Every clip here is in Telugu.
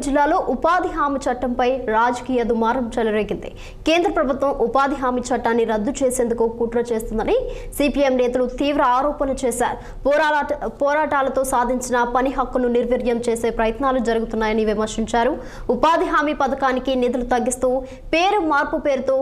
జిల్లాలో ఉపాధి హామీ చట్టంపై రాజకీయ దుమారం చెలరేగింది. కేంద్ర ప్రభుత్వం ఉపాధి హామీ చట్టాన్ని రద్దు చేసేందుకు కుట్ర చేస్తుందని సిపిఎం నేతలు తీవ్ర ఆరోపణ చేశారు. పోరాటాలతో సాధించిన పని హక్కును నిర్వీర్యం చేసే ప్రయత్నాలు జరుగుతున్నాయని విమర్శించారు. ఉపాధి హామీ పథకానికి నిధులు తగ్గిస్తూ పేరు మార్పు పేరుతో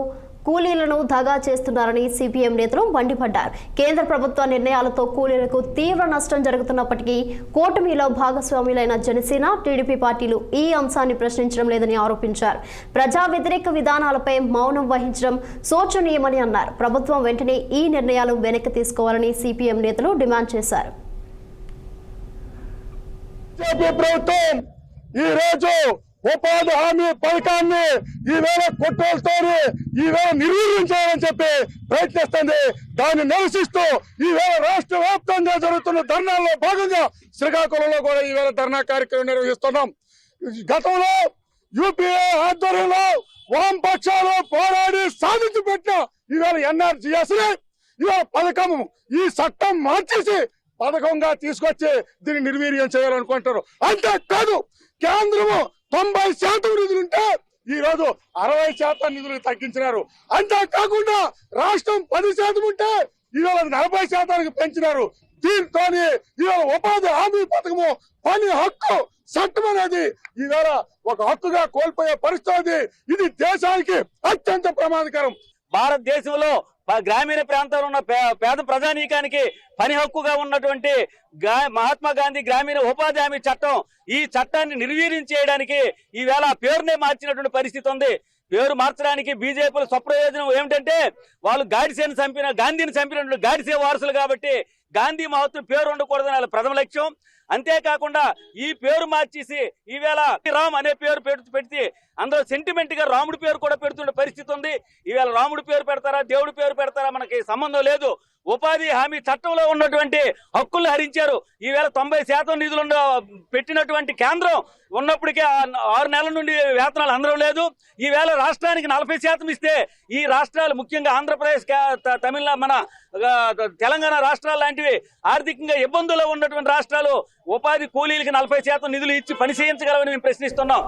కూలీలను దగా చేస్తున్నారని సిపిఎం నేతలు మండిపడ్డారు. కేంద్ర ప్రభుత్వ నిర్ణయాలతో కూలీలకు తీవ్ర నష్టం జరుగుతున్నప్పటికీ కూటమిలో భాగస్వాములైన జనసేన, టీడీపీ పార్టీలు ఈ అంశాన్ని ప్రశ్నించడం లేదని ఆరోపించారు. ప్రజా వ్యతిరేక విధానాలపై మౌనం వహించడం శోచనీయమని అన్నారు. ప్రభుత్వం వెంటనే ఈ నిర్ణయాలు వెనక్కి తీసుకోవాలని సిపిఎం నేతలు డిమాండ్ చేశారు. ఉపాధి హామీ పథకాన్ని ఈవేళ కుట్రలతో ఈవేళ నిర్వీర్యం చేయాలని చెప్పి ప్రయత్నిస్తుంది. దాన్ని నిరసిస్తూ ఈవేళ రాష్ట్ర వ్యాప్తంగా జరుగుతున్న ధర్నాల్లో భాగంగా శ్రీకాకుళంలో కూడా ఈవేళ ధర్నా కార్యక్రమం నిర్వహిస్తున్నాం. గతంలో యూపీఏ ఆధ్వర్యంలో వామపక్షాలు పోరాడి సాధించి పెట్టిన ఈవేళ ఎన్ఆర్జీఎస్ ఇవాళ పథకం ఈ చట్టం మార్చేసి పథకంగా తీసుకొచ్చి దీన్ని నిర్వీర్యం చేయాలనుకుంటారు. అంతేకాదు కేంద్రము 90% నిధులుంటే ఈ రోజు 60% నిధులు తగ్గించినారు. అంతేకాకుండా రాష్ట్రం 10% ఉంటే ఇవాళ 40% పెంచినారు. దీంతో ఇవాళ ఉపాధి హామీ పథకము పని హక్కు చట్టం అనేది ఈవేళ ఒక హక్కుగా కోల్పోయే పరిస్థితి. ఇది దేశానికి అత్యంత ప్రమాదకరం. భారతదేశంలో గ్రామీణ ప్రాంతాల్లో ఉన్న పేద ప్రజానీకానికి పని హక్కుగా ఉన్నటువంటి మహాత్మా గాంధీ గ్రామీణ ఉపాధి హామీ చట్టం, ఈ చట్టాన్ని నిర్వీర్యం చేయడానికి ఈవేళ పేరునే మార్చినటువంటి పరిస్థితి ఉంది. పేరు మార్చడానికి బీజేపీల స్వప్రయోజనం ఏమిటంటే వాళ్ళు గాంధీని చంపినటువంటి గాడిసే వారసులు కాబట్టి గాంధీ మహత్వం పేరు ఉండకూడదని వాళ్ళ ప్రథమ లక్ష్యం. అంతేకాకుండా ఈ పేరు మార్చేసి ఈవేళ రామ్ అనే పేరు పెడితే అందులో సెంటిమెంట్ గా రాముడి పేరు కూడా పెడుతున్న పరిస్థితి ఉంది. ఈవేళ రాముడి పేరు పెడతారా, దేవుడి పేరు పెడతారా మనకి సంబంధం లేదు. ఉపాధి హామీ చట్టంలో ఉన్నటువంటి హక్కులు హరించారు. ఈవేళ 90% నిధులు పెట్టినటువంటి కేంద్రం ఉన్నప్పటికీ 6 నెలల నుండి వేతనాలు అందడం లేదు. ఈవేళ రాష్ట్రానికి 40% ఇస్తే ఈ రాష్ట్రాలు ముఖ్యంగా ఆంధ్రప్రదేశ్, తమిళనాడు, మన తెలంగాణ రాష్ట్రాలు లాంటివి ఆర్థికంగా ఇబ్బందుల్లో ఉన్నటువంటి రాష్ట్రాలు ఉపాధి కూలీలకి 40% నిధులు ఇచ్చి పని చేయించగలవని మేము ప్రశ్నిస్తున్నాం.